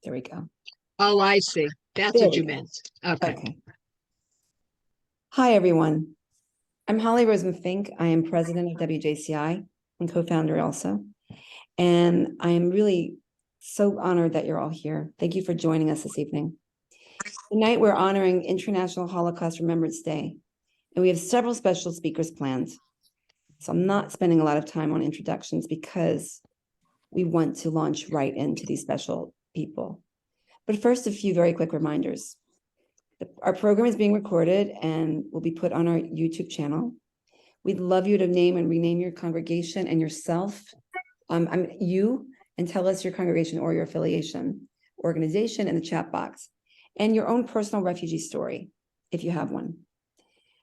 There we go. Oh, I see. That's There what we you go. meant. Okay. Okay. Hi, everyone. I'm Holly Roseman Fink. I am president of WJCI and co-founder also. And I am really so honored that you're all here. Thank you for joining us this evening. Tonight, we're honoring International Holocaust Remembrance Day, and we have several special speakers planned. So I'm not spending a lot of time on introductions because we want to launch right into these special people. But first, a few very quick reminders. Our program is being recorded and will be put on our YouTube channel. We'd love you to name and rename your congregation and yourself, and tell us your congregation or your affiliation, organization in the chat box, and your own personal refugee story, if you have one.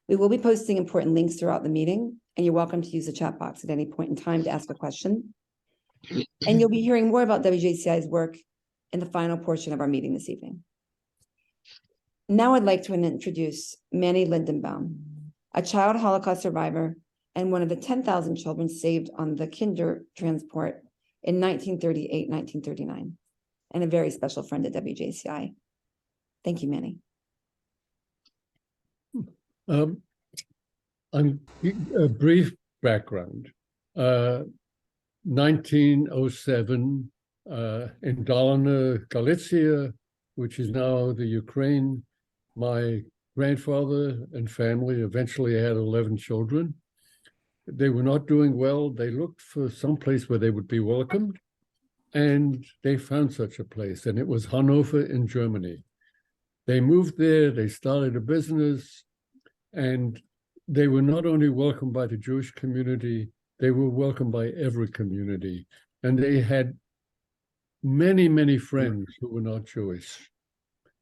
We will be posting important links throughout the meeting, and you're welcome to use the chat box at any point in time to ask a question. And you'll be hearing more about WJCI's work in the final portion of our meeting this evening. Now I'd like to introduce Manny Lindenbaum, a child Holocaust survivor and one of the 10,000 children saved on the Kinder transport in 1938-1939, and a very special friend at WJCI. Thank you, Manny. A brief background. 1907, in Dolina, Galicia, which is now the Ukraine, my grandfather and family eventually had 11 children. They were not doing well. They looked for some place where they would be welcomed, and they found such a place, and it was Hanover in Germany. They moved there, they started a business, and they were not only welcomed by the Jewish community, they were welcomed by every community. And they had many, many friends who were not Jewish.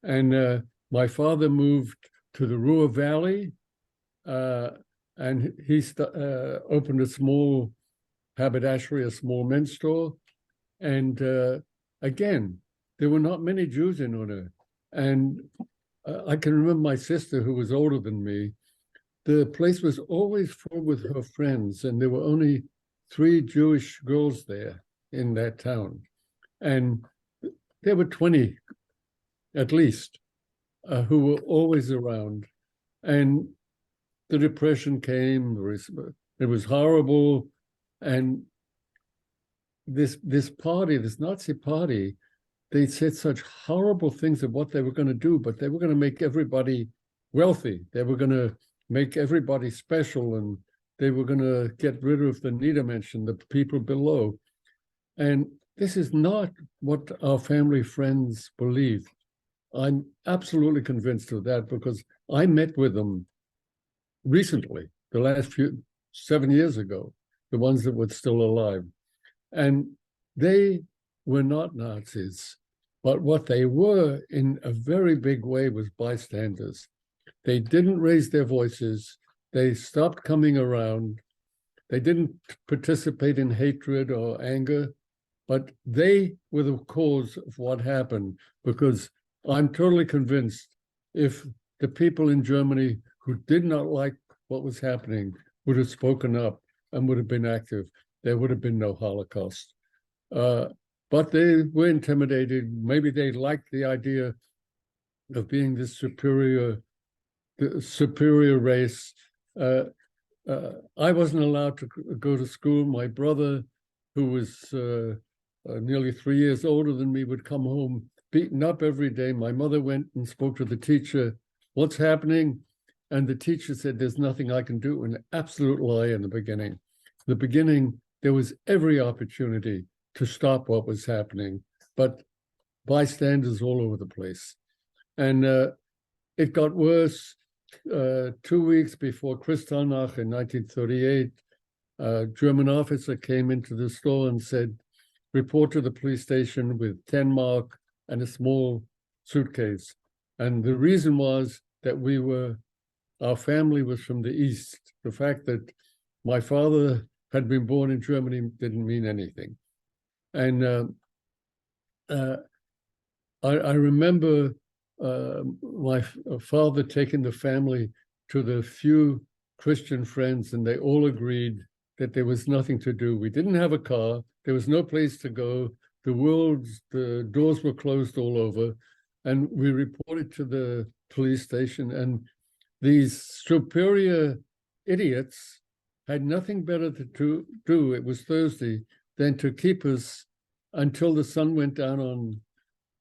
And my father moved to the Ruhr Valley, and he opened a small haberdashery, a small men's store. And again, there were not many Jews in Unna. And I can remember my sister, who was older than me, the place was always full with her friends, and there were only 3 Jewish girls there in that town. And there were 20, at least, who were always around. And the Depression came, it was horrible. And this Nazi party, they said such horrible things of what they were going to do, but they were going to make everybody wealthy. They were going to make everybody special, and they were going to get rid of the Niedermenschen, the people below. And this is not what our family friends believed. I'm absolutely convinced of that because I met with them recently, the last 7 years ago, the ones that were still alive. And they were not Nazis, but what they were in a very big way was bystanders. They didn't raise their voices. They stopped coming around. They didn't participate in hatred or anger, but they were the cause of what happened, because I'm totally convinced if the people in Germany who did not like what was happening would have spoken up and would have been active, there would have been no Holocaust. But they were intimidated. Maybe they liked the idea of being this superior race. I wasn't allowed to go to school. My brother, who was nearly 3 years older than me, would come home beaten up every day. My mother went and spoke to the teacher, "What's happening?" And the teacher said, "There's nothing I can do." An absolute lie in the beginning. In the beginning, there was every opportunity to stop what was happening, but bystanders all over the place. And it got worse. 2 weeks before Kristallnacht in 1938, a German officer came into the store and said, "Report to the police station with 10 mark and a small suitcase." And the reason was that our family was from the East. The fact that my father had been born in Germany didn't mean anything. And I remember my father taking the family to the few Christian friends, and they all agreed that there was nothing to do. We didn't have a car. There was no place to go. the doors were closed all over, and we reported to the police station, and these superior idiots had nothing better to do, it was Thursday, than to keep us until the sun went down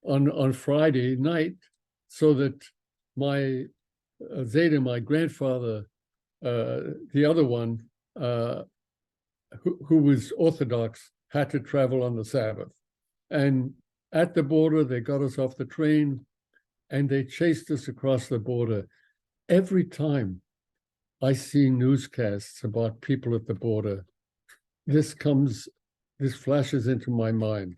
on Friday night, so that my Zeta, my grandfather, the other one, who was Orthodox, had to travel on the Sabbath. And at the border, they got us off the train and they chased us across the border. Every time I see newscasts about people at the border, this flashes into my mind.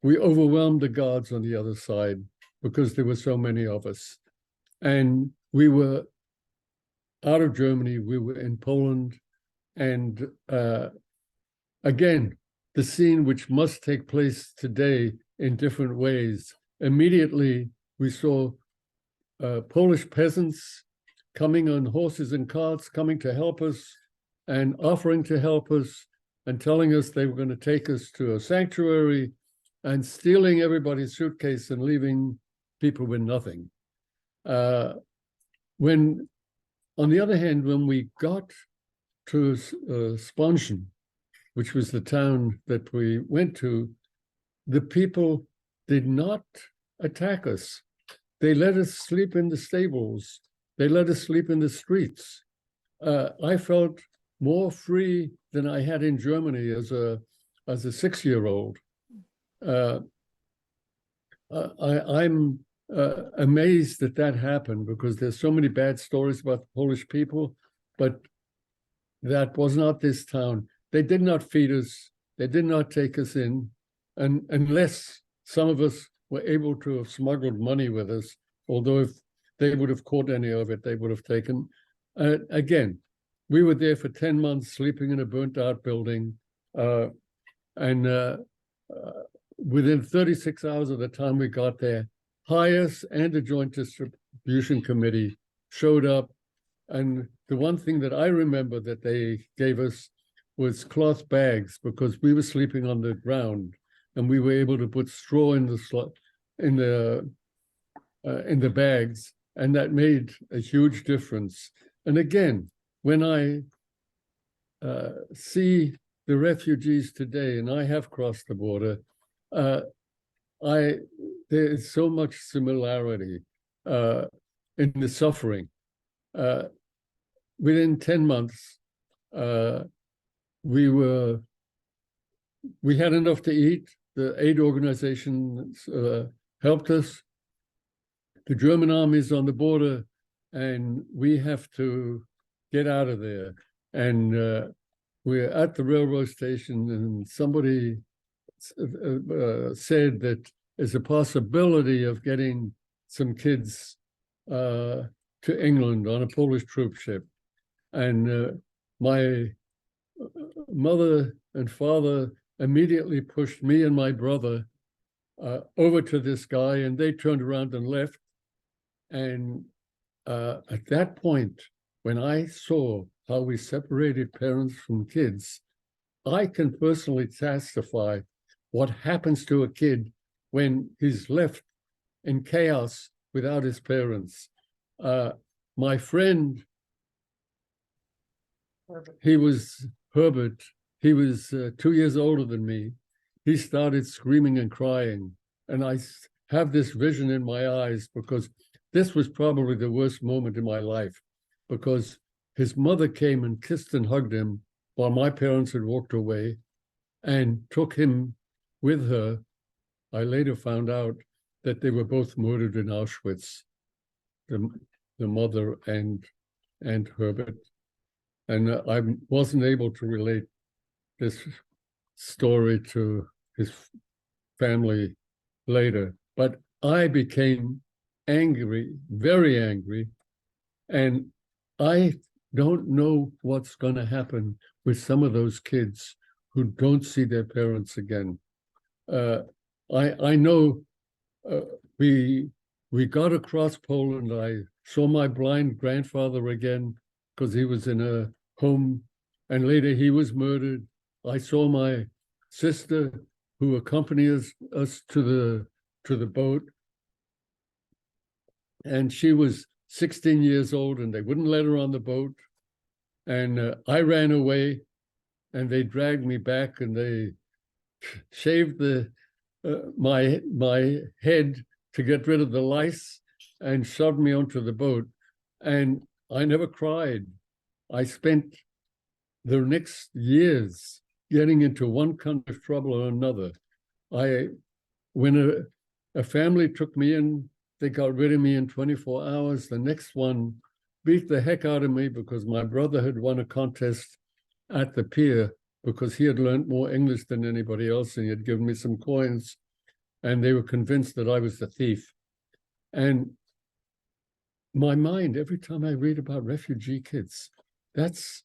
We overwhelmed the guards on the other side because there were so many of us. And we were out of Germany, we were in Poland. And again, the scene which must take place today in different ways. Immediately, we saw Polish peasants coming on horses and carts, coming to help us and offering to help us and telling us they were going to take us to a sanctuary and stealing everybody's suitcase and leaving people with nothing. When, on the other hand, when we got to Sponsion, which was the town that we went to, the people did not attack us. They let us sleep in the stables. They let us sleep in the streets. I felt more free than I had in Germany as a 6-year-old. I'm amazed that happened, because there's so many bad stories about the Polish people, but that was not this town. They did not feed us. They did not take us in, and unless some of us were able to have smuggled money with us, although if they would have caught any of it, they would have taken. Again, we were there for 10 months, sleeping in a burnt-out building, and within 36 hours of the time we got there, HIAS and the Joint Distribution Committee showed up. And the one thing that I remember that they gave us was cloth bags, because we were sleeping on the ground, and we were able to put straw in the bags, and that made a huge difference. And again, when I see the refugees today, and I have crossed the border, there is so much similarity in the suffering. Within 10 months, we had enough to eat. The aid organizations helped us. The German army is on the border, and we have to get out of there. And we're at the railroad station, and somebody said that there's a possibility of getting some kids to England on a Polish troop ship. And my mother and father immediately pushed me and my brother over to this guy, and they turned around and left. And at that point, when I saw how we separated parents from kids, I can personally testify what happens to a kid when he's left in chaos without his parents. My friend, Herbert, he was 2 years older than me. He started screaming and crying. And I have this vision in my eyes, because this was probably the worst moment in my life, because his mother came and kissed and hugged him while my parents had walked away and took him with her. I later found out that they were both murdered in Auschwitz, the mother and Herbert. And I wasn't able to relate this story to his family later, but I became angry, very angry, and I don't know what's going to happen with some of those kids who don't see their parents again. I know we got across Poland. I saw my blind grandfather again, because he was in a home, and later he was murdered. I saw my sister, who accompanied us to the boat. And she was 16 years old, and they wouldn't let her on the boat. And I ran away, and they dragged me back, and they shaved my head to get rid of the lice and shoved me onto the boat. And I never cried. I spent the next years getting into one kind of trouble or another. When a family took me in, they got rid of me in 24 hours. The next one beat the heck out of me because my brother had won a contest at the pier because he had learned more English than anybody else, and he had given me some coins, and they were convinced that I was the thief. And my mind, every time I read about refugee kids, that's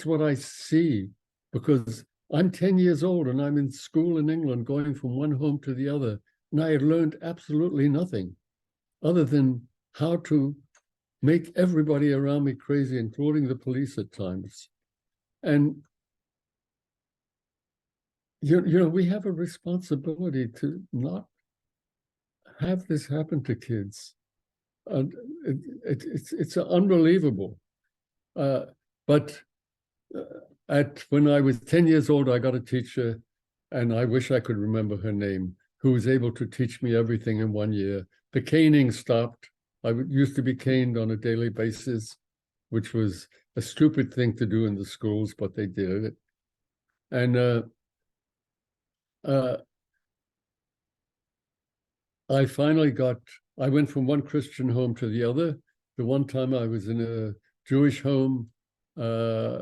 what I see, because I'm 10 years old and I'm in school in England, going from one home to the other, and I had learned absolutely nothing other than how to make everybody around me crazy, including the police at times. And you know, we have a responsibility to not have this happen to kids. It's unbelievable. But when I was 10 years old, I got a teacher, and I wish I could remember her name, who was able to teach me everything in 1 year. The caning stopped. I used to be caned on a daily basis, which was a stupid thing to do in the schools, but they did it. And I went from one Christian home to the other. The one time I was in a Jewish home, I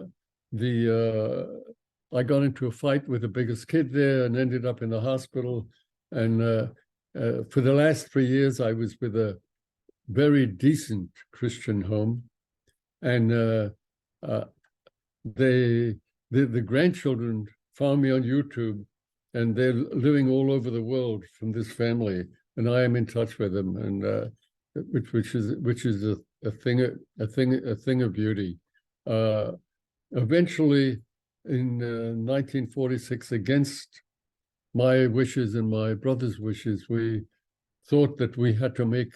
got into a fight with the biggest kid there and ended up in the hospital. And for the last 3 years, I was with a very decent Christian home. And the grandchildren found me on YouTube, and they're living all over the world from this family, and I am in touch with them, and which is a thing of beauty. Eventually, in 1946, against my wishes and my brother's wishes, we thought that we had to make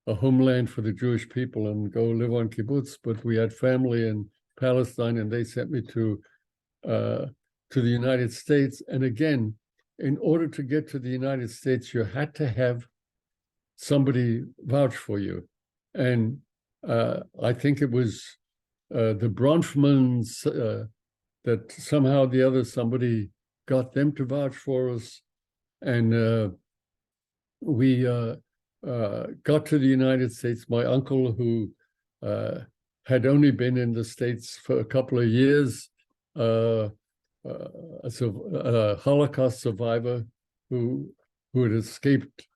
a homeland for the Jewish people and go live on kibbutz, but we had family in Palestine, and they sent me to the United States. And again, in order to get to the United States, you had to have somebody vouch for you. And I think it was the Bronfmans that somehow the other, somebody got them to vouch for us. And we got to the United States. My uncle, who had only been in the States for a couple of years, a Holocaust survivor who had escaped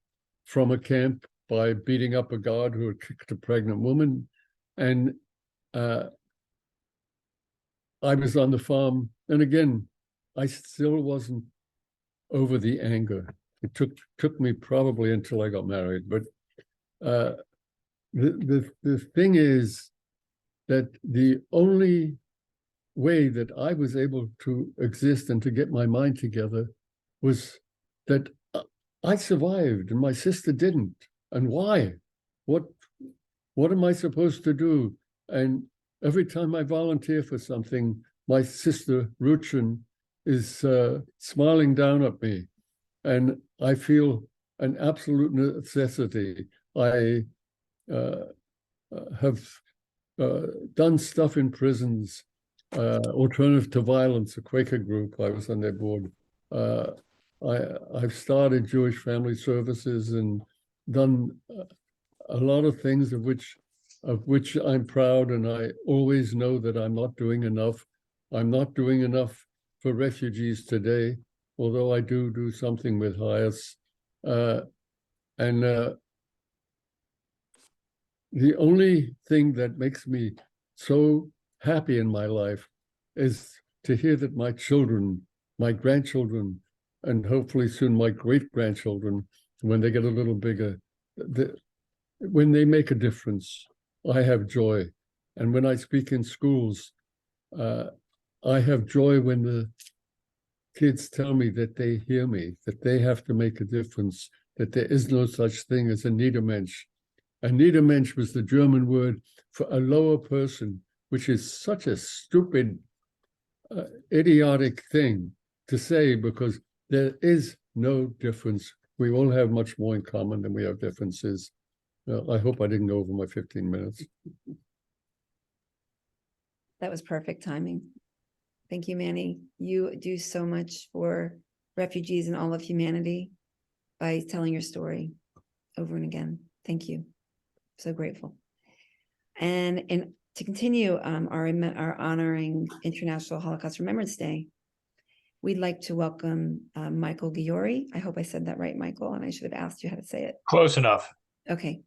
from a camp by beating up a guard who had kicked a pregnant woman. And I was on the farm. And again, I still wasn't over the anger. It took me probably until I got married. But the thing is that the only way that I was able to exist and to get my mind together was that I survived and my sister didn't. And why? What am I supposed to do? And every time I volunteer for something, my sister Ruchin is smiling down at me, and I feel an absolute necessity. I have done stuff in prisons. Alternative to Violence, a Quaker group, I was on their board. I've started Jewish Family Services and done a lot of things of which I'm proud, and I always know that I'm not doing enough. I'm not doing enough for refugees today, although I do something with HIAS. And the only thing that makes me so happy in my life is to hear that my children, my grandchildren, and hopefully soon my great-grandchildren, when they get a little bigger, when they make a difference, I have joy. And when I speak in schools, I have joy when kids tell me that they hear me, that they have to make a difference, that there is no such thing as a Niedermensch. A Niedermensch was the German word for a lower person, which is such a stupid, idiotic thing to say, because there is no difference. We all have much more in common than we have differences. I hope I didn't go over my 15 minutes. That was perfect timing. Thank you, Manny. You do so much for refugees and all of humanity by telling your story over and again. Thank you. So grateful. And to continue our honoring International Holocaust Remembrance Day, we'd like to welcome Michael Gyory. I hope I said that right, Michael, and I should have asked you how to say it. Close enough. Okay.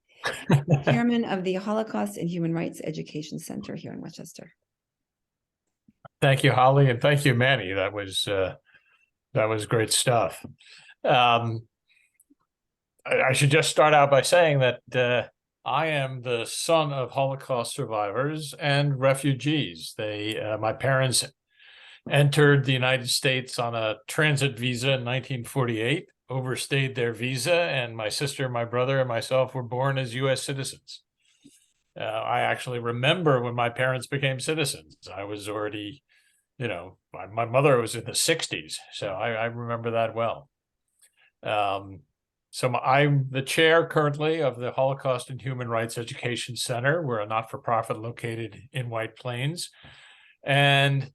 Chairman of the Holocaust and Human Rights Education Center here in Westchester. Thank you, Holly, and thank you, Manny. That was great stuff. I should just start out by saying that I am the son of Holocaust survivors and refugees. My parents entered the United States on a transit visa in 1948, overstayed their visa, and my sister, my brother, and myself were born as U.S. citizens. I actually remember when my parents became citizens. I was already, my mother was in the 60s, so I remember that well. So I'm the chair currently of the Holocaust and Human Rights Education Center. We're a not-for-profit located in White Plains. And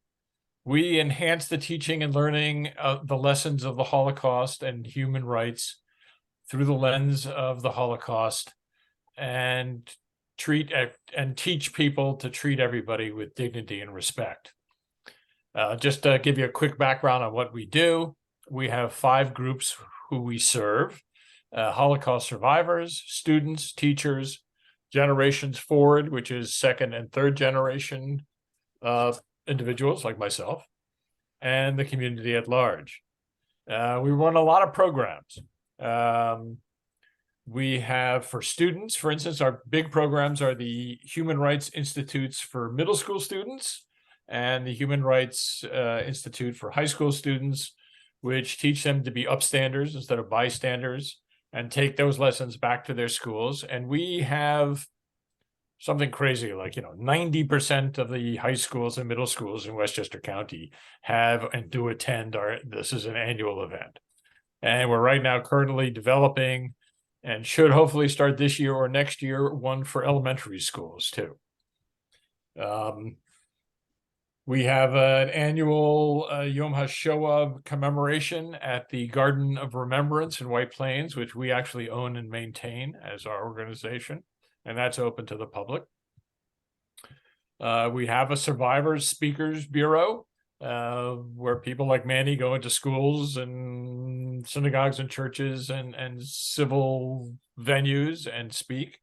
we enhance the teaching and learning of the lessons of the Holocaust and human rights through the lens of the Holocaust, and teach people to treat everybody with dignity and respect. Just to give you a quick background on what we do, we have 5 groups who we serve: Holocaust survivors, students, teachers, generations forward, which is second and third generation individuals like myself, and the community at large. We run a lot of programs. We have, for students, for instance, our big programs are the Human Rights Institutes for middle school students and the Human Rights Institute for high school students, which teach them to be upstanders instead of bystanders and take those lessons back to their schools. And we have something crazy like, 90% of the high schools and middle schools in Westchester County have and do attend this is an annual event. And we're right now currently developing, and should hopefully start this year or next year, one for elementary schools too. We have an annual Yom HaShoah commemoration at the Garden of Remembrance in White Plains, which we actually own and maintain as our organization, and that's open to the public. We have a Survivors Speakers Bureau, where people like Manny go into schools and synagogues and churches and civil venues and speak.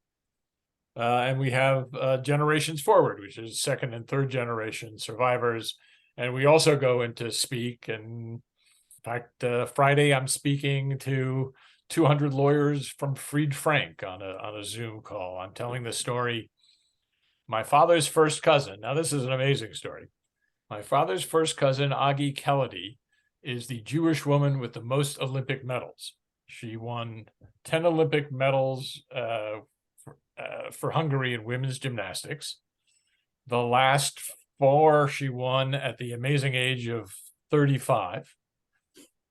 And we have Generations Forward, which is second and third generation survivors. And we also go into speak. And in fact, Friday, I'm speaking to 200 lawyers from Fried Frank on a Zoom call. I'm telling the story. My father's first cousin. Now, this is an amazing story. My father's first cousin, Agi Keledy, is the Jewish woman with the most Olympic medals. She won 10 Olympic medals for Hungary in women's gymnastics. The last 4 she won at the amazing age of 35,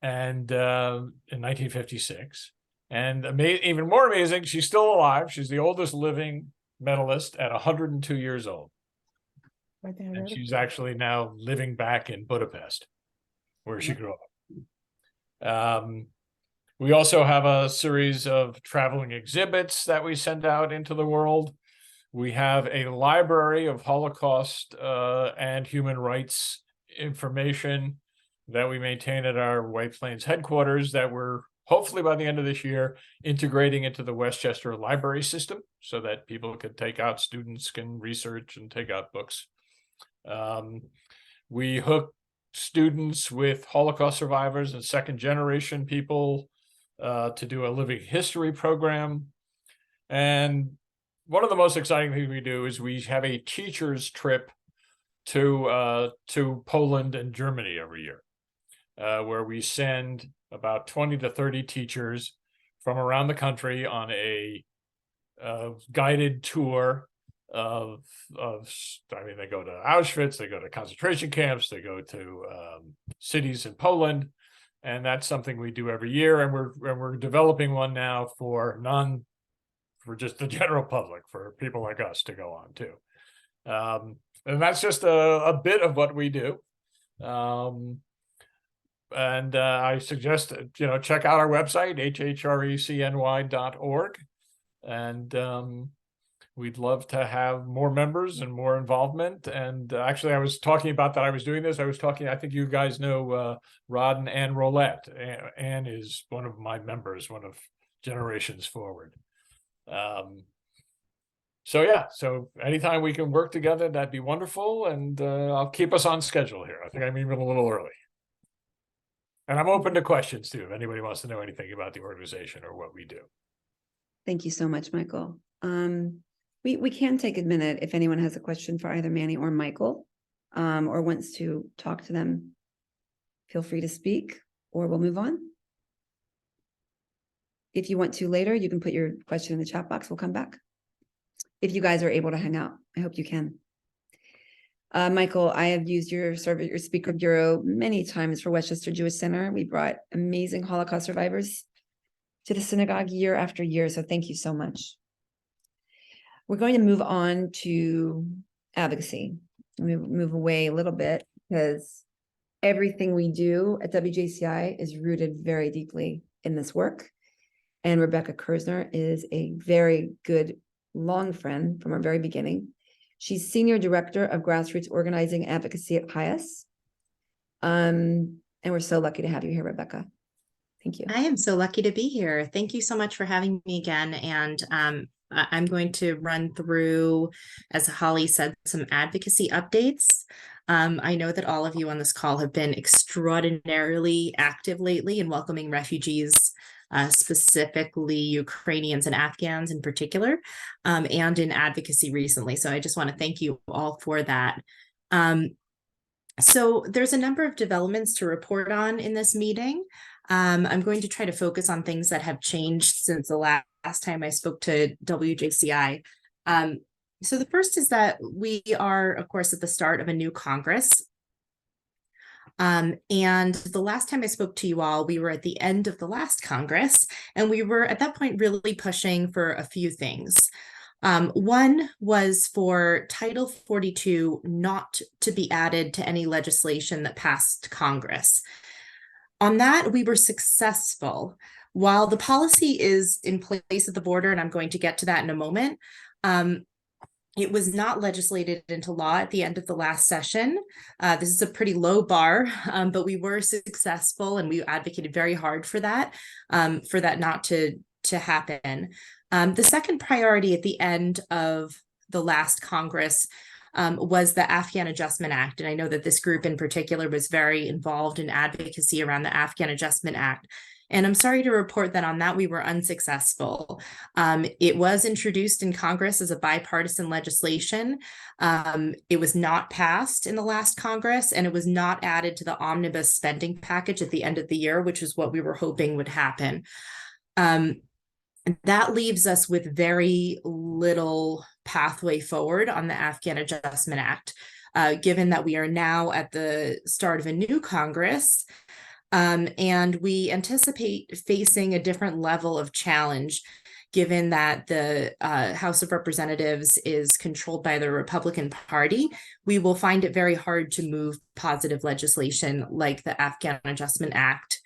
and in 1956. And even more amazing, she's still alive. She's the oldest living medalist at 102 years old. And she's actually now living back in Budapest, where she grew up. We also have a series of traveling exhibits that we send out into the world. We have a library of Holocaust and human rights information that we maintain at our White Plains headquarters that we're hopefully by the end of this year integrating into the Westchester library system so that people can take out, students can research and take out books. We hook students with Holocaust survivors and second generation people to do a living history program. And one of the most exciting things we do is we have a teacher's trip to Poland and Germany every year. where we send about 20 to 30 teachers from around the country on a guided tour I mean, they go to Auschwitz, they go to concentration camps, they go to cities in Poland, and that's something we do every year. And we're developing one now for just the general public, for people like us to go on too. And that's just a bit of what we do. And I suggest, check out our website, hhrecny.org. And we'd love to have more members and more involvement. And actually, I was talking about that. I was doing this. I think you guys know Rod and Ann Roulette. Ann is one of my members, one of Generations Forward. So anytime we can work together, that'd be wonderful. And I'll keep us on schedule here. I think I'm even a little early. And I'm open to questions too, if anybody wants to know anything about the organization or what we do. Thank you so much, Michael. We can take a minute if anyone has a question for either Manny or Michael, or wants to talk to them. Feel free to speak, or we'll move on. If you want to later, you can put your question in the chat box. We'll come back. If you guys are able to hang out, I hope you can. Michael, I have used your speaker bureau many times for Westchester Jewish Center. We brought amazing Holocaust survivors to the synagogue year after year. So thank you so much. We're going to move on to advocacy. We move away a little bit because everything we do at WJCI is rooted very deeply in this work. And Rebecca Kirzner is a very good, long friend from our very beginning. She's Senior Director of Grassroots Organizing Advocacy at HIAS. And we're so lucky to have you here, Rebecca. Thank you. I am so lucky to be here. Thank you so much for having me again. And I'm going to run through, as Holly said, some advocacy updates. I know that all of you on this call have been extraordinarily active lately in welcoming refugees, specifically Ukrainians and Afghans in particular, and in advocacy recently. So I just want to thank you all for that. So there's a number of developments to report on in this meeting. I'm going to try to focus on things that have changed since the last time I spoke to WJCI. So the first is that we are, of course, at the start of a new Congress. And the last time I spoke to you all, we were at the end of the last Congress, and we were at that point really pushing for a few things. One was for Title 42 not to be added to any legislation that passed Congress. On that, we were successful. While the policy is in place at the border, and I'm going to get to that in a moment, it was not legislated into law at the end of the last session. This is a pretty low bar, but we were successful, and we advocated very hard for that not to happen. The second priority at the end of the last Congress was the Afghan Adjustment Act. And I know that this group in particular was very involved in advocacy around the Afghan Adjustment Act. And I'm sorry to report that on that we were unsuccessful. It was introduced in Congress as a bipartisan legislation. It was not passed in the last Congress, and it was not added to the omnibus spending package at the end of the year, which is what we were hoping would happen. That leaves us with very little pathway forward on the Afghan Adjustment Act, given that we are now at the start of a new Congress. And we anticipate facing a different level of challenge, given that the House of Representatives is controlled by the Republican Party. We will find it very hard to move positive legislation like the Afghan Adjustment Act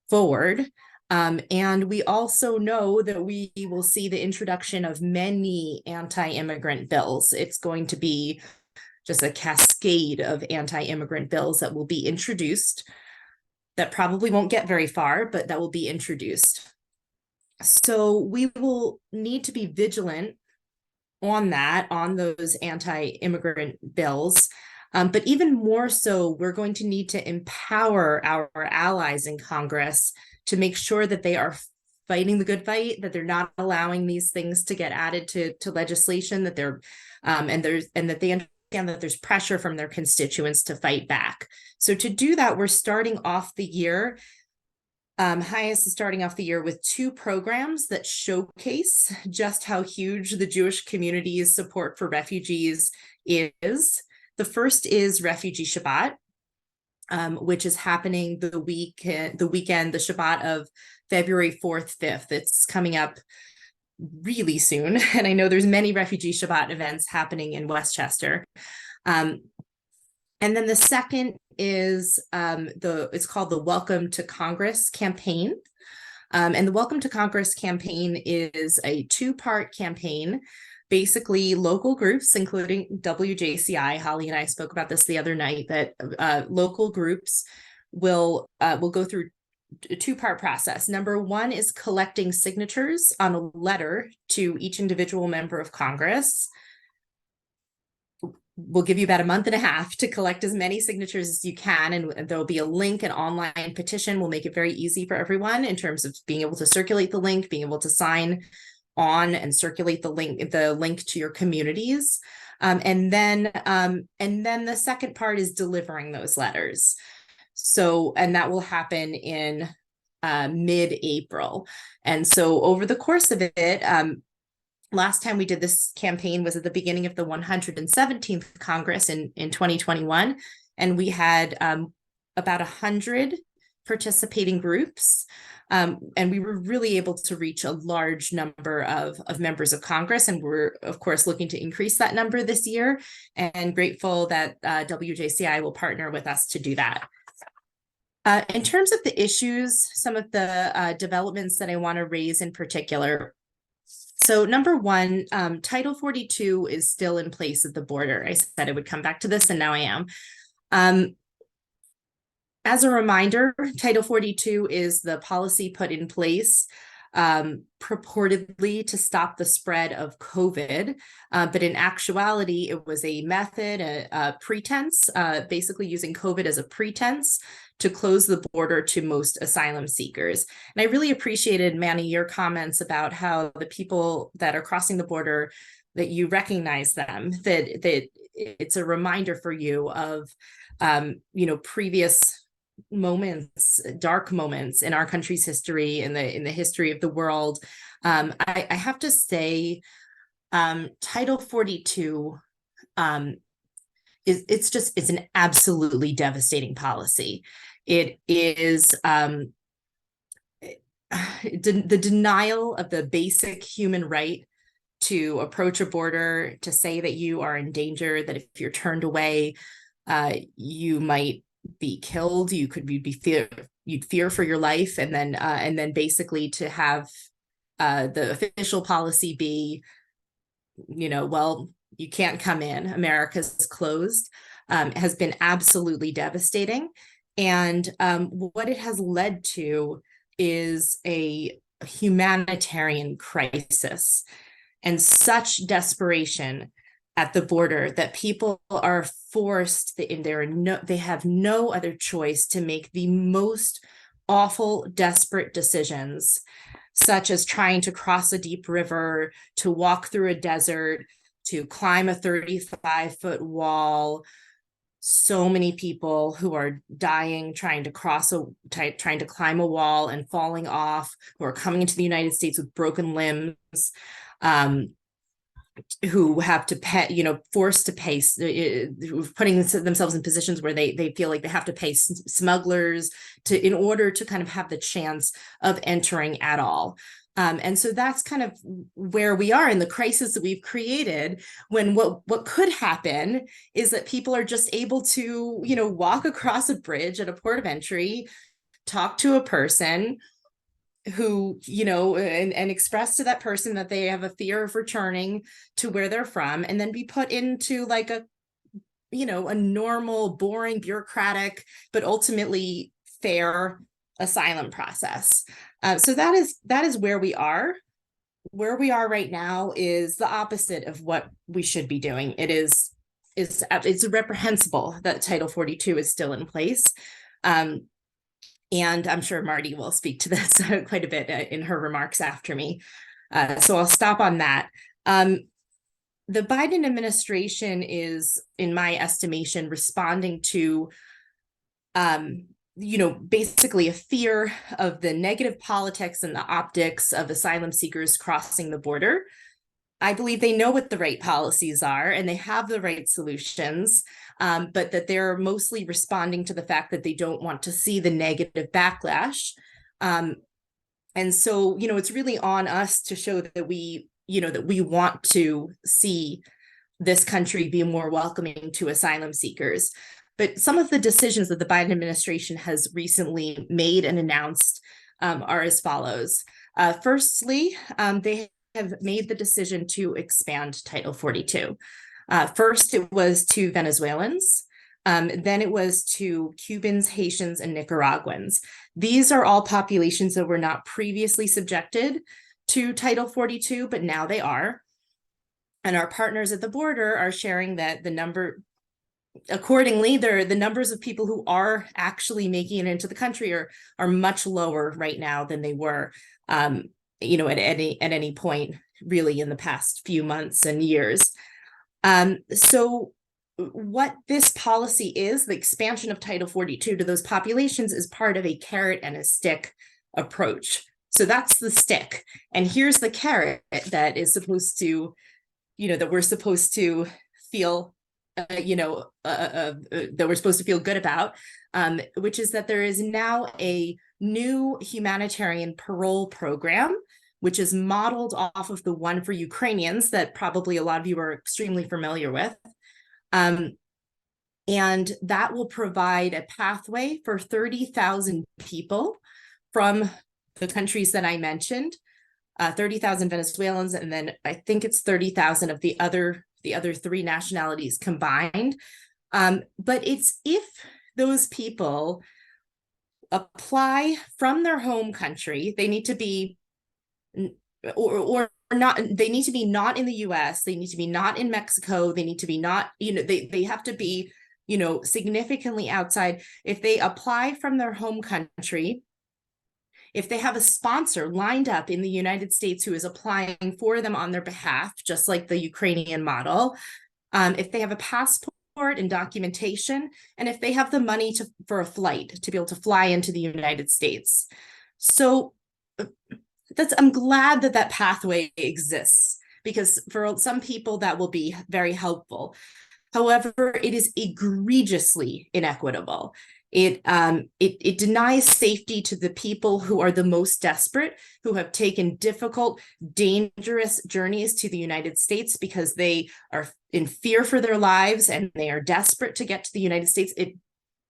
forward. And we also know that we will see the introduction of many anti-immigrant bills. It's going to be just a cascade of anti-immigrant bills that will be introduced, that probably won't get very far, but that will be introduced. So we will need to be vigilant on those anti-immigrant bills. But even more so, we're going to need to empower our allies in Congress to make sure that they are fighting the good fight, that they're not allowing these things to get added to legislation, that they're and that they that there's pressure from their constituents to fight back. So to do that, we're starting off the year. HIAS is starting off the year with 2 programs that showcase just how huge the Jewish community's support for refugees is. The first is Refugee Shabbat, which is happening the weekend, the Shabbat of February 4th, 5th. It's coming up really soon. And I know there's many Refugee Shabbat events happening in Westchester. And then the second is it's called the Welcome to Congress campaign. And the Welcome to Congress campaign is a 2-part campaign. Basically, local groups, including WJCI, Holly and I spoke about this the other night, that local groups will go through a 2-part process. Number 1 is collecting signatures on a letter to each individual member of Congress. We'll give you about a month and a half to collect as many signatures as you can, and there'll be a link, an online petition. We'll make it very easy for everyone in terms of being able to circulate the link, being able to sign on and circulate the link to your communities. And then the second part is delivering those letters. So, and that will happen in mid-April. And so over the course of it, last time we did this campaign was at the beginning of the 117th Congress in 2021. And we had about 100 participating groups. And we were really able to reach a large number of members of Congress. And we're, of course, looking to increase that number this year, and grateful that WJCI will partner with us to do that. In terms of the issues, some of the developments that I want to raise in particular. So number 1, Title 42 is still in place at the border. I said I would come back to this, and now I am. As a reminder, Title 42 is the policy put in place purportedly to stop the spread of COVID, but in actuality, it was a method, a pretense, basically using COVID as a pretense to close the border to most asylum seekers. And I really appreciated, Manny, your comments about how the people that are crossing the border, that you recognize them, that it's a reminder for you of, previous moments, dark moments in our country's history, in the history of the world. I have to say, Title 42 it's an absolutely devastating policy. It is the denial of the basic human right to approach a border, to say that you are in danger, that if you're turned away, you might be killed, you'd fear for your life, and then basically to have the official policy be, well, you can't come in, America's closed, has been absolutely devastating. And what it has led to is a humanitarian crisis and such desperation at the border that people are forced, they have no other choice to make the most awful, desperate decisions, such as trying to cross a deep river, to walk through a desert, to climb a 35-foot wall. So many people who are dying trying to trying to climb a wall and falling off, who are coming into the United States with broken limbs, who have to pay, forced to pay, putting themselves in positions where they feel like they have to pay smugglers in order to kind of have the chance of entering at all. And so that's kind of where we are in the crisis that we've created, when what could happen is that people are just able to, walk across a bridge at a port of entry, talk to a person who, and express to that person that they have a fear of returning to where they're from, and then be put into like a normal, boring, bureaucratic, but ultimately fair asylum process. So that is where we are. Where we are right now is the opposite of what we should be doing. It's reprehensible that Title 42 is still in place. And I'm sure Marti will speak to this quite a bit in her remarks after me. So I'll stop on that. the Biden administration is, in my estimation, responding to, basically a fear of the negative politics and the optics of asylum seekers crossing the border. I believe they know what the right policies are and they have the right solutions, but that they're mostly responding to the fact that they don't want to see the negative backlash. And so, it's really on us to show that we want to see this country be more welcoming to asylum seekers. But some of the decisions that the Biden administration has recently made and announced are as follows. Firstly, they have made the decision to expand Title 42. First, it was to Venezuelans. Then it was to Cubans, Haitians, and Nicaraguans. These are all populations that were not previously subjected to Title 42, but now they are. And our partners at the border are sharing that the numbers of people who are actually making it into the country are much lower right now than they were, at any point really in the past few months and years. So what this policy is, the expansion of Title 42 to those populations, is part of a carrot and a stick approach. So that's the stick. And here's the carrot that is supposed to, that we're supposed to feel, that we're supposed to feel good about, which is that there is now a new humanitarian parole program, which is modeled off of the one for Ukrainians that probably a lot of you are extremely familiar with. And that will provide a pathway for 30,000 people from the countries that I mentioned, 30,000 Venezuelans, and then I think it's 30,000 of the other three nationalities combined. But it's if those people apply from their home country, they need to be or not, they need to be not in the US, they need to be not in Mexico, they need to be not, they have to be, significantly outside. If they apply from their home country, if they have a sponsor lined up in the United States who is applying for them on their behalf, just like the Ukrainian model, if they have a passport and documentation, and if they have the money for a flight to be able to fly into the United States. So I'm glad that pathway exists, because for some people that will be very helpful. However, it is egregiously inequitable. It denies safety to the people who are the most desperate, who have taken difficult, dangerous journeys to the United States because they are in fear for their lives and they are desperate to get to the United States.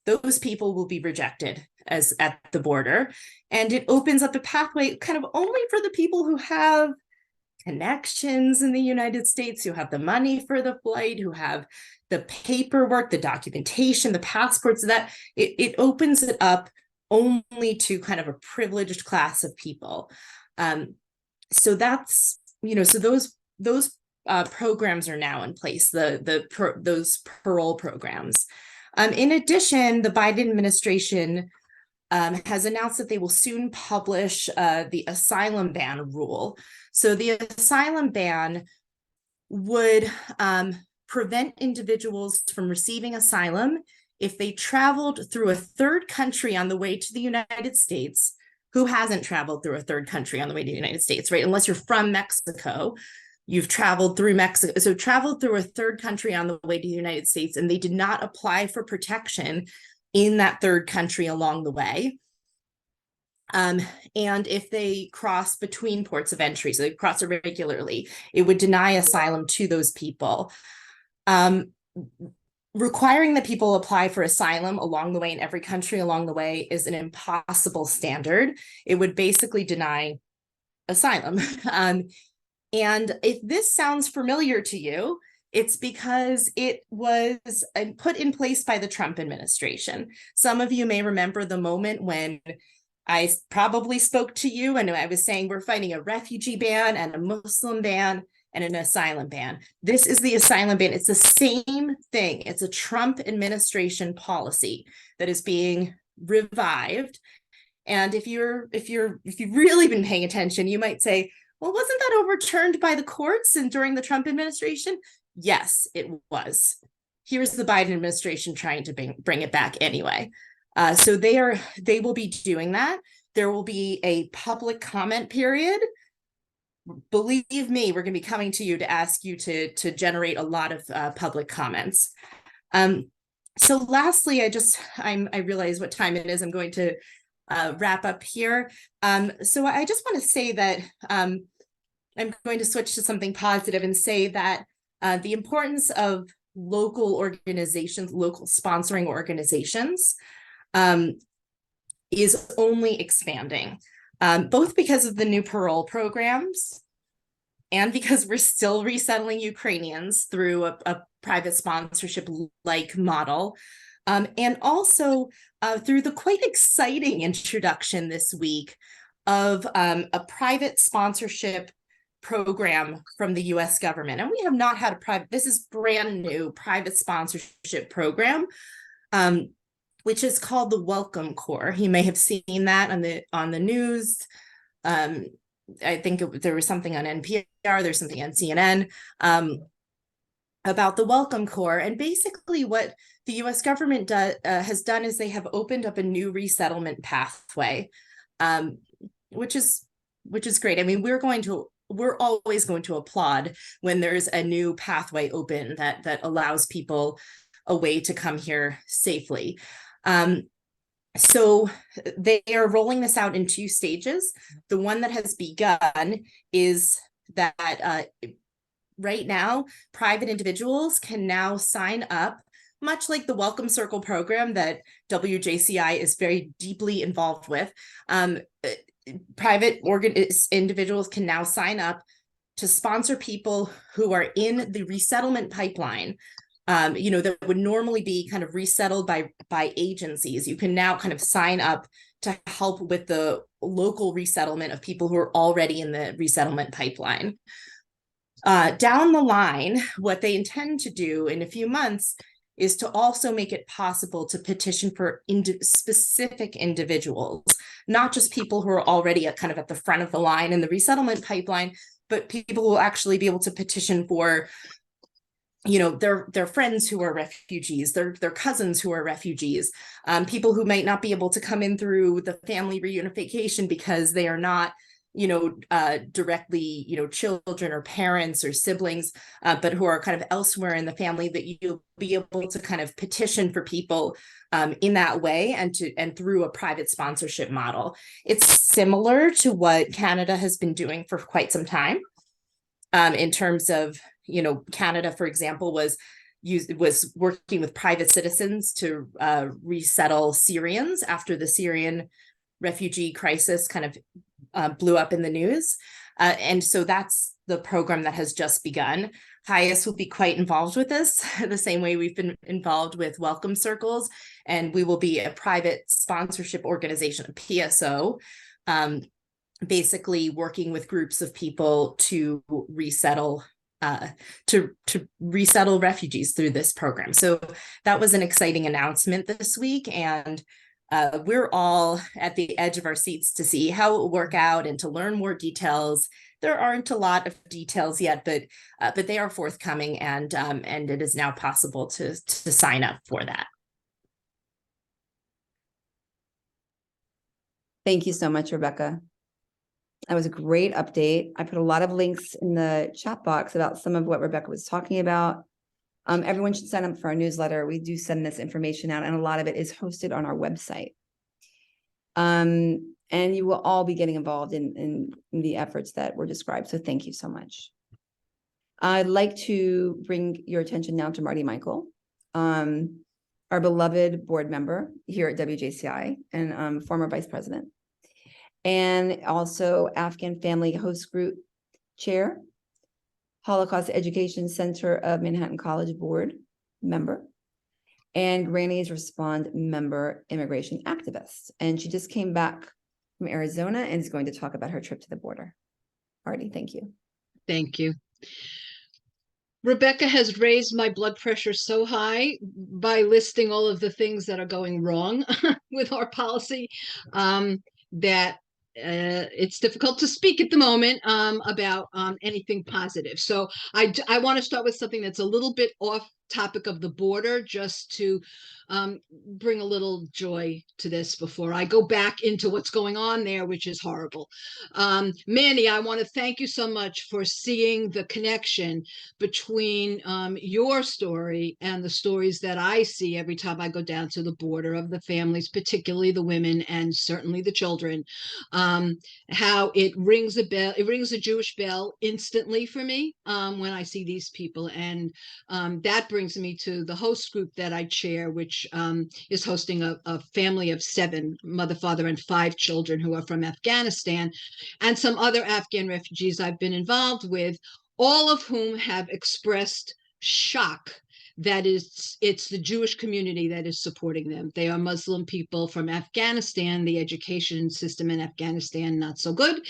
Those people will be rejected as at the border, and it opens up a pathway kind of only for the people who have connections in the United States, who have the money for the flight, who have the paperwork, the documentation, the passports. That it opens it up only to kind of a privileged class of people. So that's, so those programs are now in place, those parole programs. In addition, the Biden administration has announced that they will soon publish the asylum ban rule. So the asylum ban would prevent individuals from receiving asylum if they traveled through a third country on the way to the United States. Who hasn't traveled through a third country on the way to the United States, right? Unless you're from Mexico, you've traveled through Mexico. So traveled through a third country on the way to the United States, and they did not apply for protection in that third country along the way. And if they cross between ports of entry, so they cross irregularly, it would deny asylum to those people. Requiring that people apply for asylum along the way in every country along the way is an impossible standard. It would basically deny asylum. And if this sounds familiar to you, it's because it was put in place by the Trump administration. Some of you may remember the moment when I probably spoke to you and I was saying we're fighting a refugee ban and a Muslim ban and an asylum ban. This is the asylum ban. It's the same thing. It's a Trump administration policy that is being revived. And if you've really been paying attention, you might say, well, wasn't that overturned by the courts and during the Trump administration? Yes, it was. Here's the Biden administration trying to bring it back anyway. So they will be doing that. There will be a public comment period. Believe me, we're going to be coming to you to ask you to generate a lot of public comments. So lastly, I realize what time it is. I'm going to wrap up here. So I just want to say that I'm going to switch to something positive and say that the importance of local organizations, local sponsoring organizations, is only expanding, both because of the new parole programs and because we're still resettling Ukrainians through a private sponsorship-like model, and also through the quite exciting introduction this week of a private sponsorship program from the US government. And we have not had this is brand new private sponsorship program, which is called the Welcome Corps. You may have seen that on the news. I think there was something on NPR, there's something on CNN about the Welcome Corps. And basically what the US government has done is they have opened up a new resettlement pathway, which is great. I mean, we're always going to applaud when there's a new pathway open that allows people a way to come here safely. So they are rolling this out in 2 stages. The one that has begun is that right now, private individuals can now sign up, much like the Welcome Circle program that WJCI is very deeply involved with. Private individuals can now sign up to sponsor people who are in the resettlement pipeline, that would normally be kind of resettled by agencies. You can now kind of sign up to help with the local resettlement of people who are already in the resettlement pipeline. Down the line, what they intend to do in a few months is to also make it possible to petition for specific individuals, not just people who are already kind of at the front of the line in the resettlement pipeline, but people who will actually be able to petition for their friends who are refugees, their cousins who are refugees, people who might not be able to come in through the family reunification because they are not, directly, children or parents or siblings, but who are kind of elsewhere in the family, that you'll be able to kind of petition for people in that way and through a private sponsorship model. It's similar to what Canada has been doing for quite some time, in terms of, Canada, for example, was working with private citizens to resettle Syrians after the Syrian refugee crisis kind of blew up in the news. And so that's the program that has just begun. HIAS will be quite involved with this, the same way we've been involved with Welcome Circles, and we will be a private sponsorship organization, a PSO, basically working with groups of people to resettle refugees through this program. So that was an exciting announcement this week, and we're all at the edge of our seats to see how it will work out and to learn more details. There aren't a lot of details yet, but they are forthcoming, and it is now possible to sign up for that. Thank you so much, Rebecca. That was a great update. I put a lot of links in the chat box about some of what Rebecca was talking about. Everyone should sign up for our newsletter. We do send this information out, and a lot of it is hosted on our website. And you will all be getting involved in the efforts that were described. So thank you so much. I'd like to bring your attention now to Marti Michael, our beloved board member here at WJCI and former vice president, and also Afghan Family Host Group Chair, Holocaust Education Center of Manhattan College Board member, and Granny's Respond member, immigration activist. And she just came back from Arizona and is going to talk about her trip to the border. Marti, thank you. Thank you. Rebecca has raised my blood pressure so high by listing all of the things that are going wrong with our policy, that it's difficult to speak at the moment about anything positive. So I want to start with something that's a little bit off topic of the border, just to bring a little joy to this before I go back into what's going on there, which is horrible. Manny, I want to thank you so much for seeing the connection between your story and the stories that I see every time I go down to the border, of the families, particularly the women and certainly the children. How it rings a bell, it rings a Jewish bell instantly for me when I see these people. And that brings me to the host group that I chair, which is hosting a family of 7, mother, father, and 5 children who are from Afghanistan, and some other Afghan refugees I've been involved with, all of whom have expressed shock that it's the Jewish community that is supporting them. They are Muslim people from Afghanistan. The education system in Afghanistan, not so good.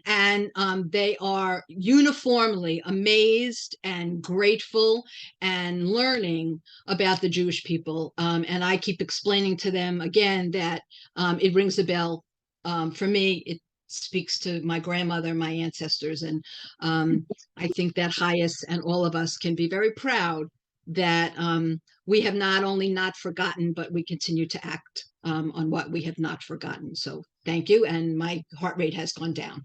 And they are uniformly amazed and grateful and learning about the Jewish people. And I keep explaining to them again that it rings a bell. For me, it speaks to my grandmother, my ancestors. And I think that HIAS and all of us can be very proud that we have not only not forgotten, but we continue to act on what we have not forgotten. So thank you. And my heart rate has gone down.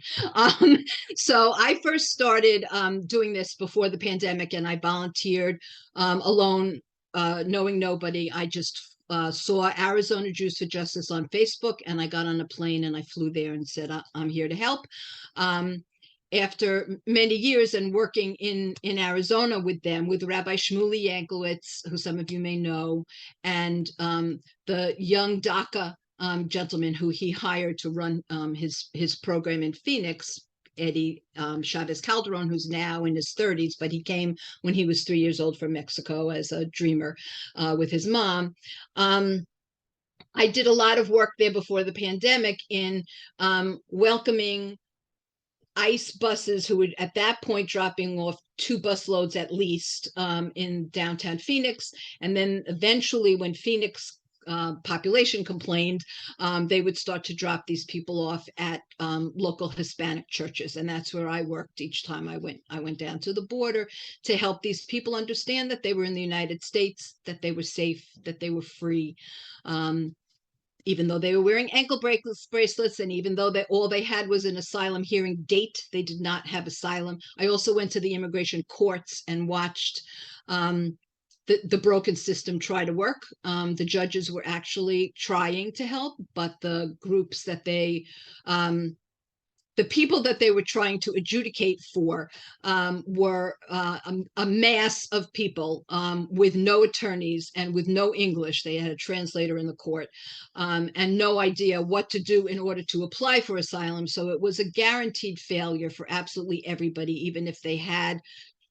So I first started doing this before the pandemic, and I volunteered alone, knowing nobody. I just saw Arizona Jews for Justice on Facebook, and I got on a plane and I flew there and said, I'm here to help. After many years and working in Arizona with them, with Rabbi Shmuley Yanklowitz, who some of you may know, and the young DACA gentleman who he hired to run his program in Phoenix, Eddie Chavez Calderon, who's now in his 30s, but he came when he was 3 years old from Mexico as a dreamer with his mom. I did a lot of work there before the pandemic in welcoming ICE buses, who were at that point dropping off 2 bus loads at least in downtown Phoenix. And then eventually, when Phoenix population complained, they would start to drop these people off at local Hispanic churches. And that's where I worked each time I went down to the border, to help these people understand that they were in the United States, that they were safe, that they were free. Even though they were wearing ankle bracelets, and even though all they had was an asylum hearing date, they did not have asylum. I also went to the immigration courts and watched the broken system try to work. The judges were actually trying to help, but the groups that the people that they were trying to adjudicate for were a mass of people with no attorneys and with no English. They had a translator in the court and no idea what to do in order to apply for asylum. So it was a guaranteed failure for absolutely everybody, even if they had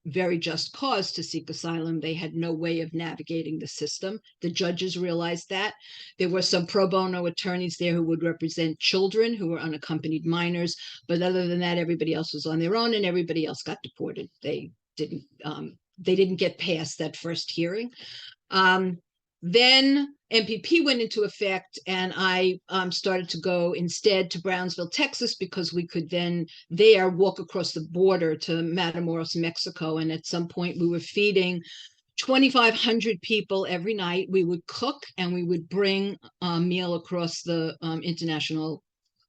very just cause to seek asylum. They had no way of navigating the system. The judges realized that. There were some pro bono attorneys there who would represent children who were unaccompanied minors, but other than that, everybody else was on their own, and everybody else got deported. They didn't get past that first hearing. Then MPP went into effect, and I started to go instead to Brownsville, Texas, because we could then there walk across the border to Matamoros, Mexico. And at some point we were feeding 2,500 people every night. We would cook and we would bring a meal across the international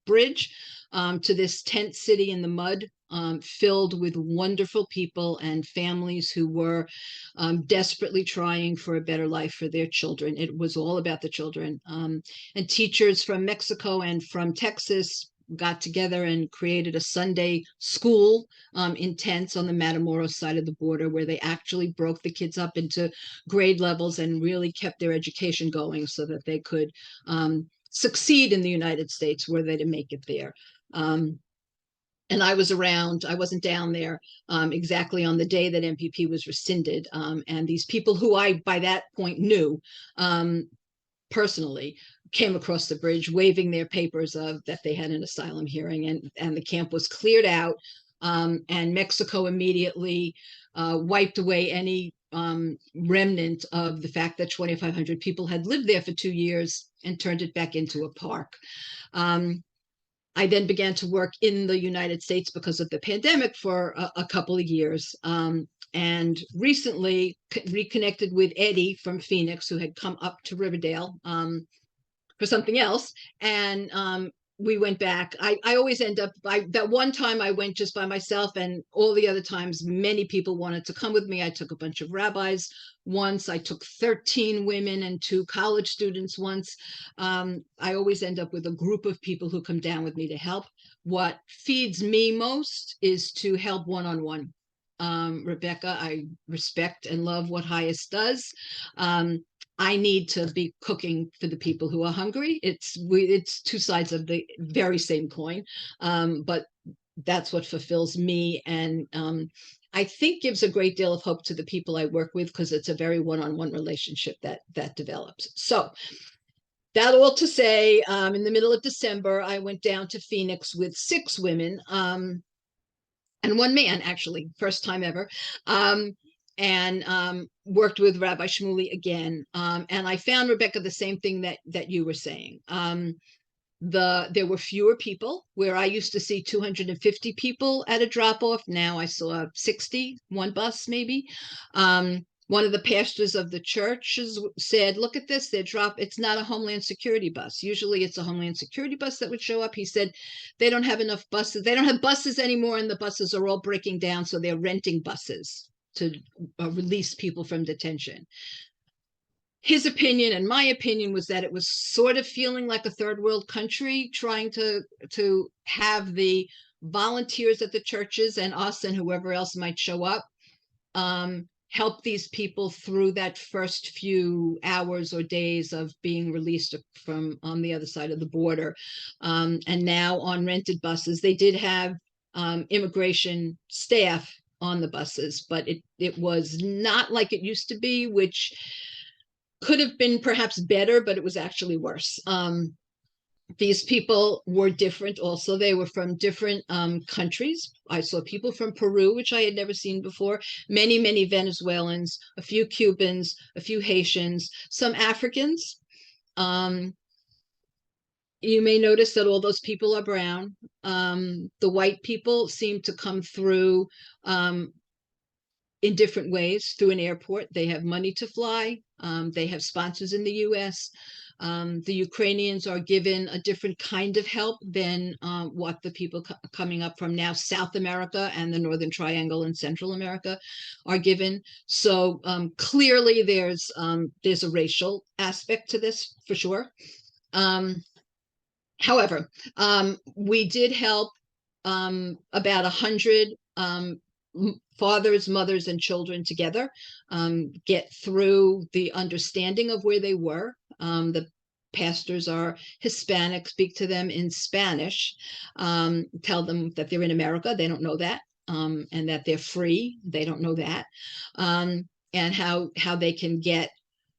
bridge to this tent city in the mud, filled with wonderful people and families who were desperately trying for a better life for their children. It was all about the children. And teachers from Mexico and from Texas got together and created a Sunday school in tents on the Matamoros side of the border, where they actually broke the kids up into grade levels and really kept their education going so that they could succeed in the United States were they to make it there. And I was around, I wasn't down there exactly on the day that MPP was rescinded. And these people who I, by that point, knew personally, came across the bridge waving their papers of that they had an asylum hearing, and the camp was cleared out. And Mexico immediately wiped away any remnant of the fact that 2,500 people had lived there for 2 years and turned it back into a park. I then began to work in the United States because of the pandemic for a couple of years. And recently reconnected with Eddie from Phoenix, who had come up to Riverdale for something else. And we went back. I always end up, that one time I went just by myself, and all the other times many people wanted to come with me. I took a bunch of rabbis once. I took 13 women and 2 college students once. I always end up with a group of people who come down with me to help. What feeds me most is to help one-on-one. Rebecca, I respect and love what HIAS does. I need to be cooking for the people who are hungry. It's 2 sides of the very same coin, but that's what fulfills me, and I think gives a great deal of hope to the people I work with, because it's a very one-on-one relationship that develops. So that all to say, in the middle of December, I went down to Phoenix with 6 women and 1 man, actually, first time ever. And worked with Rabbi Shmuley again. And I found, Rebecca, the same thing that you were saying. There were fewer people. Where I used to see 250 people at a drop-off, now I saw 60, 1 bus maybe. One of the pastors of the churches said, look at this, it's not a Homeland Security bus. Usually it's a Homeland Security bus that would show up. He said, they don't have enough buses. They don't have buses anymore, and the buses are all breaking down, so they're renting buses to release people from detention. His opinion and my opinion was that it was sort of feeling like a third world country, trying to have the volunteers at the churches and us and whoever else might show up help these people through that first few hours or days of being released from on the other side of the border. And now on rented buses, they did have immigration staff on the buses, but it was not like it used to be, which could have been perhaps better, but it was actually worse. These people were different also. They were from different countries. I saw people from Peru, which I had never seen before, many Venezuelans, a few Cubans, a few Haitians, some Africans. You may notice that all those people are brown. The white people seem to come through in different ways through an airport. They have money to fly. They have sponsors in the US. The Ukrainians are given a different kind of help than what the people coming up from now South America and the Northern Triangle and Central America are given. So clearly there's a racial aspect to this for sure. However, we did help about 100 fathers, mothers, and children together get through the understanding of where they were. The pastors are Hispanic, speak to them in Spanish, tell them that they're in America, they don't know that, and that they're free, they don't know that, and how they can get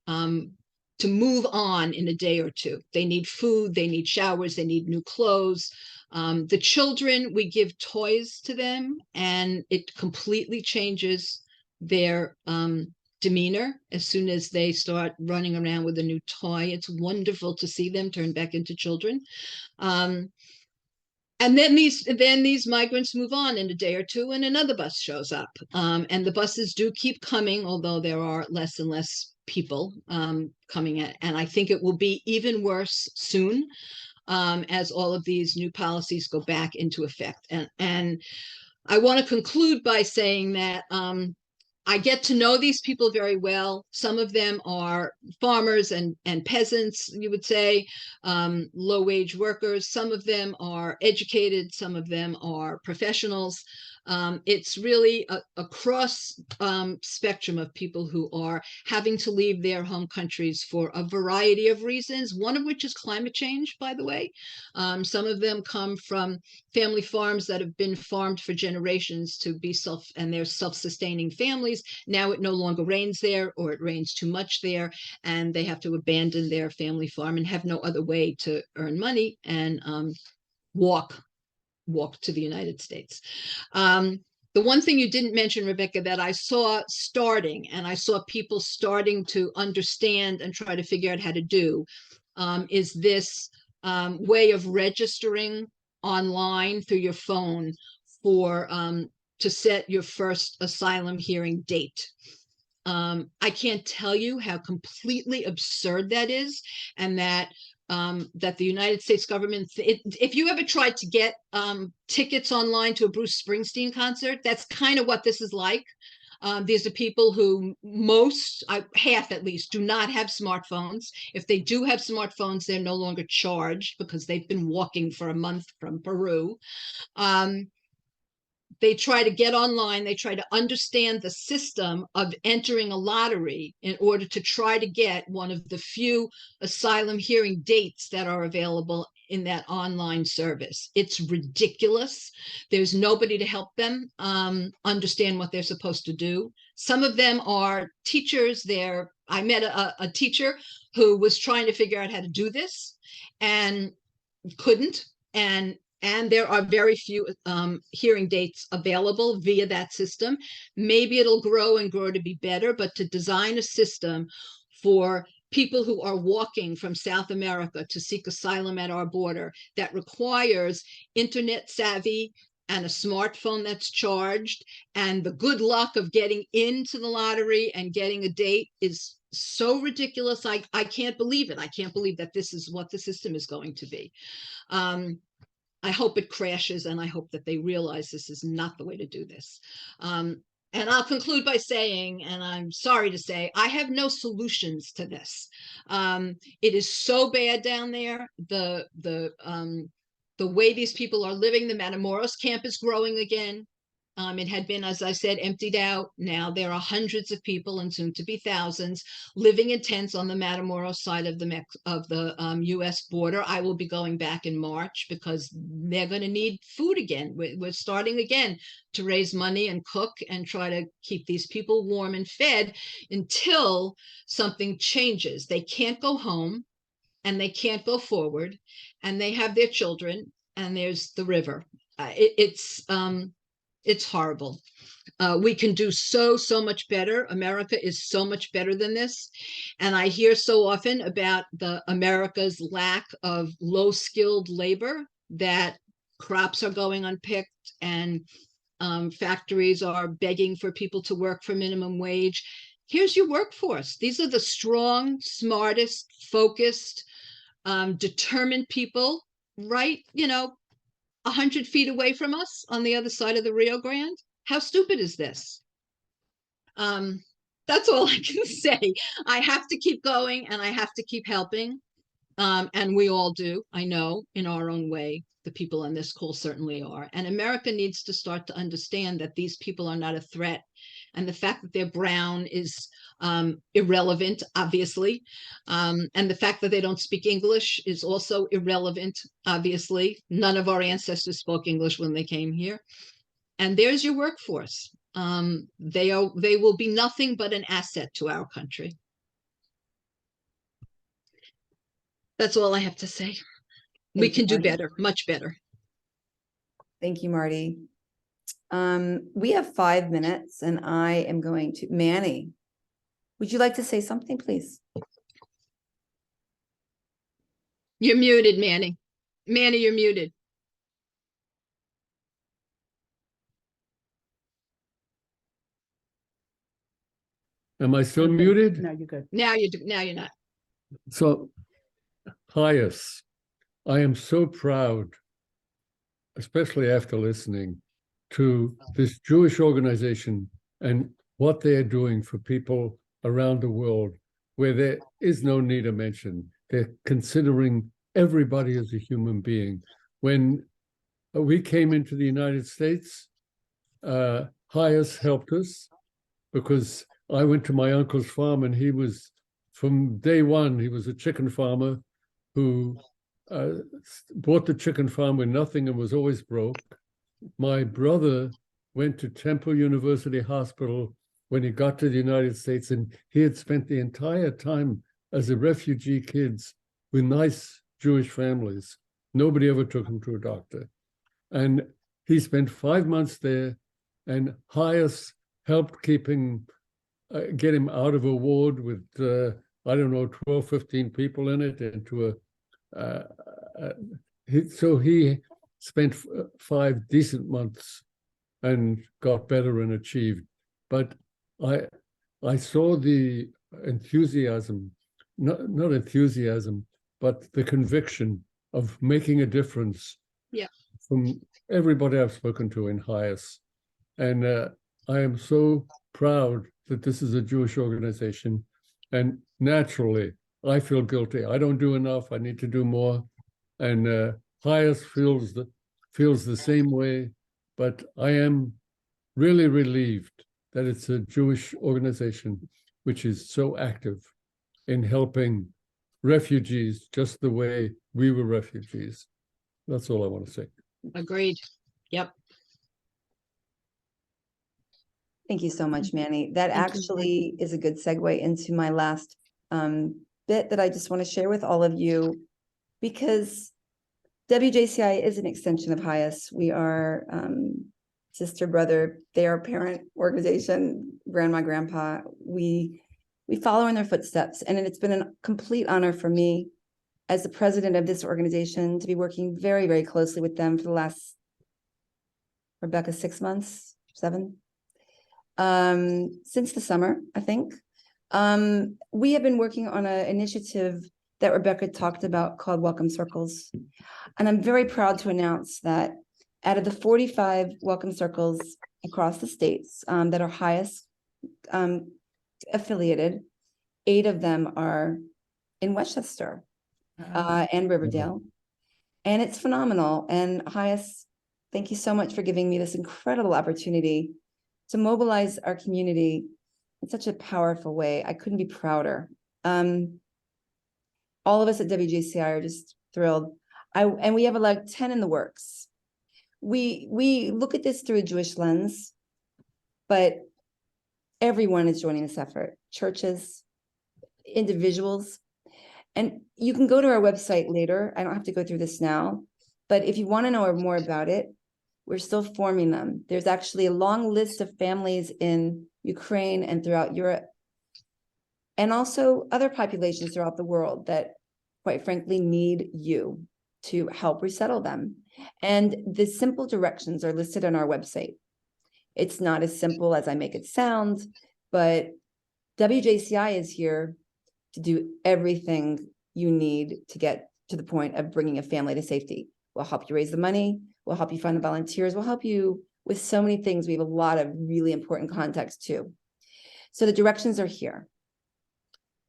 to move on in a day or two. They need food, they need showers, they need new clothes. The children, we give toys to them, and it completely changes their demeanor as soon as they start running around with a new toy. It's wonderful to see them turn back into children. And then these migrants move on in a day or two, and another bus shows up. And the buses do keep coming, although there are less and less people coming at, and I think it will be even worse soon as all of these new policies go back into effect. And I want to conclude by saying that I get to know these people very well. Some of them are farmers and peasants, you would say, low-wage workers. Some of them are educated. Some of them are professionals. It's really a cross spectrum of people who are having to leave their home countries for a variety of reasons, one of which is climate change, by the way. Some of them come from family farms that have been farmed for generations to be they're self-sustaining families. Now it no longer rains there, or it rains too much there, and they have to abandon their family farm and have no other way to earn money and walk to the United States. The one thing you didn't mention, Rebecca, that I saw starting, and I saw people starting to understand and try to figure out how to do, is this way of registering online through your phone for to set your first asylum hearing date. I can't tell you how completely absurd that is, and that that the United States government, if you ever tried to get tickets online to a Bruce Springsteen concert, that's kind of what this is like. These are people who half at least, do not have smartphones. If they do have smartphones, they're no longer charged because they've been walking for a month from Peru. They try to get online, they try to understand the system of entering a lottery in order to try to get one of the few asylum hearing dates that are available in that online service. It's ridiculous. There's nobody to help them understand what they're supposed to do. Some of them are teachers. I met a teacher who was trying to figure out how to do this and couldn't. And there are very few hearing dates available via that system. Maybe it'll grow and grow to be better, but to design a system for people who are walking from South America to seek asylum at our border that requires internet savvy and a smartphone that's charged, and the good luck of getting into the lottery and getting a date is so ridiculous. I can't believe it. I can't believe that this is what the system is going to be. I hope it crashes, and I hope that they realize this is not the way to do this. And I'll conclude by saying, and I'm sorry to say, I have no solutions to this. It is so bad down there. The way these people are living, the Matamoros camp is growing again. It had been, as I said, emptied out. Now there are hundreds of people, and soon to be thousands, living in tents on the Matamoros side of the U.S. border. I will be going back in March because they're going to need food again. We're starting again to raise money and cook and try to keep these people warm and fed until something changes. They can't go home, and they can't go forward, and they have their children, and there's the river. It's horrible. We can do so much better. America is so much better than this. And I hear so often about America's lack of low-skilled labor, that crops are going unpicked and factories are begging for people to work for minimum wage. Here's your workforce. These are the strong, smartest, focused, determined people, right? 100 feet away from us on the other side of the Rio Grande. How stupid is this? That's all I can say. I have to keep going, and I have to keep helping. And we all do, I know, in our own way. The people on this call certainly are. And America needs to start to understand that these people are not a threat. And the fact that they're brown is irrelevant, obviously. And the fact that they don't speak English is also irrelevant, obviously. None of our ancestors spoke English when they came here. And there's your workforce. They will be nothing but an asset to our country. That's all I have to say. We can do better, much better. Thank you, Marty. We have 5 minutes, and I am going to Manny. Would you like to say something, please? You're muted, Manny. Manny, you're muted. Am I still muted? No, you're good. Now you're not. So, HIAS, I am so proud, especially after listening to this Jewish organization and what they are doing for people around the world where there is no need to mention. They're considering everybody as a human being. When we came into the United States, HIAS helped us because I went to my uncle's farm, and he was, from day one, he was a chicken farmer who bought the chicken farm with nothing and was always broke. My brother went to Temple University Hospital when he got to the United States, and he had spent the entire time as a refugee kids with nice Jewish families. Nobody ever took him to a doctor. And he spent 5 months there, and HIAS helped keep him, get him out of a ward with, 12, 15 people in it, into so he spent 5 decent months and got better and achieved. But I saw the enthusiasm, not enthusiasm, but the conviction of making a difference from everybody I've spoken to in HIAS. And I am so proud that this is a Jewish organization. And naturally, I feel guilty. I don't do enough. I need to do more. And HIAS feels the same way. But I am really relieved that it's a Jewish organization which is so active in helping refugees just the way we were refugees. That's all I want to say. Agreed. Yep. Thank you so much, Manny. That actually is a good segue into my last bit that I just want to share with all of you, because WJCI is an extension of HIAS. We are sister, brother, they are parent organization, grandma, grandpa. We follow in their footsteps. And it's been a complete honor for me as the president of this organization to be working very, very closely with them for the last, Rebecca, 6 months, 7, since the summer, I think. We have been working on an initiative that Rebecca talked about called Welcome Circles. And I'm very proud to announce that out of the 45 Welcome Circles across the states that are HIAS affiliated, 8 of them are in Westchester and Riverdale. And it's phenomenal. And HIAS, thank you so much for giving me this incredible opportunity to mobilize our community in such a powerful way. I couldn't be prouder. All of us at WJCI are just thrilled. And we have like 10 in the works. We look at this through a Jewish lens, but everyone is joining this effort. Churches, individuals. And you can go to our website later. I don't have to go through this now, but if you want to know more about it, we're still forming them. There's actually a long list of families in Ukraine and throughout Europe, and also other populations throughout the world that, quite frankly, need you to help resettle them. And the simple directions are listed on our website. It's not as simple as I make it sound, but WJCI is here to do everything you need to get to the point of bringing a family to safety. We'll help you raise the money. We'll help you find the volunteers. We'll help you with so many things. We have a lot of really important contacts too. So the directions are here.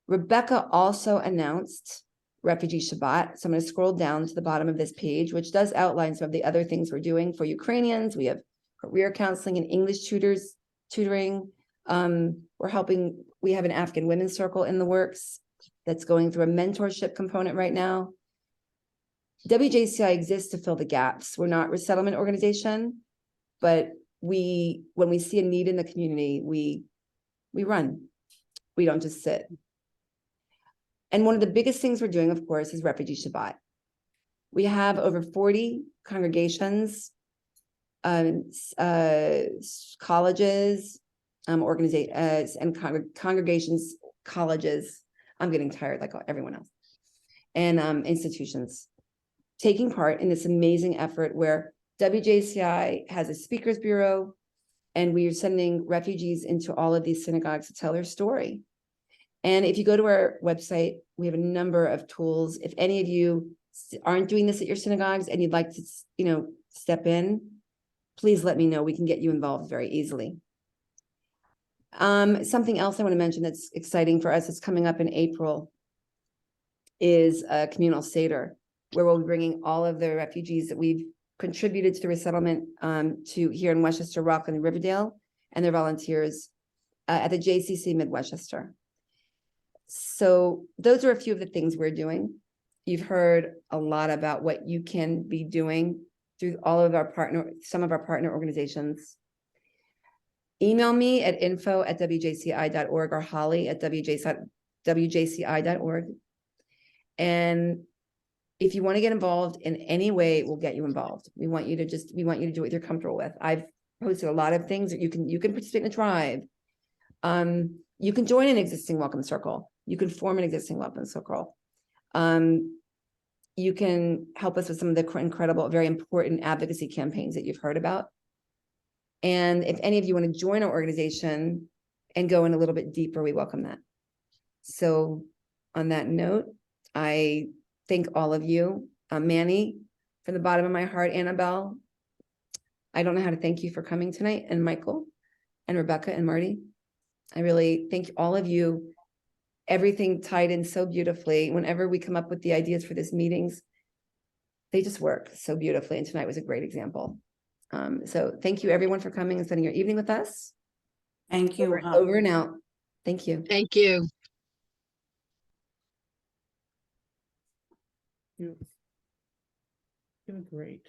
Rebecca also announced Refugee Shabbat. So I'm going to scroll down to the bottom of this page, which does outline some of the other things we're doing for Ukrainians. We have career counseling and English tutoring. We're helping, we have an Afghan women's circle in the works that's going through a mentorship component right now. WJCI exists to fill the gaps. We're not a resettlement organization, but when we see a need in the community, we run. We don't just sit. And one of the biggest things we're doing, of course, is Refugee Shabbat. We have over 40 congregations, colleges, organizations, and congregations, colleges. I'm getting tired like everyone else. And institutions taking part in this amazing effort where WJCI has a speakers bureau, and we are sending refugees into all of these synagogues to tell their story. And if you go to our website, we have a number of tools. If any of you aren't doing this at your synagogues and you'd like to, step in, please let me know. We can get you involved very easily. Something else I want to mention that's exciting for us that's coming up in April is a communal Seder, where we'll be bringing all of the refugees that we've contributed to the resettlement to here in Westchester, Rockland, and Riverdale, and their volunteers at the JCC Mid-Westchester. So those are a few of the things we're doing. You've heard a lot about what you can be doing through all of some of our partner organizations. Email me at info@wjci.org or Holly at wjci.org. And if you want to get involved in any way, we'll get you involved. We want you to do what you're comfortable with. I've posted a lot of things that you can participate in a tribe. You can join an existing welcome circle. You can form an existing welcome circle. you can help us with some of the incredible, very important advocacy campaigns that you've heard about. And if any of you want to join our organization and go in a little bit deeper, we welcome that. So on that note, I thank all of you. Manny, from the bottom of my heart, Annabelle, I don't know how to thank you for coming tonight, and Michael and Rebecca and Marty. I really thank all of you. Everything tied in so beautifully. Whenever we come up with the ideas for these meetings, they just work so beautifully. And tonight was a great example. So thank you everyone for coming and spending your evening with us. Thank you. Over and out. Thank you. Thank you. You're great.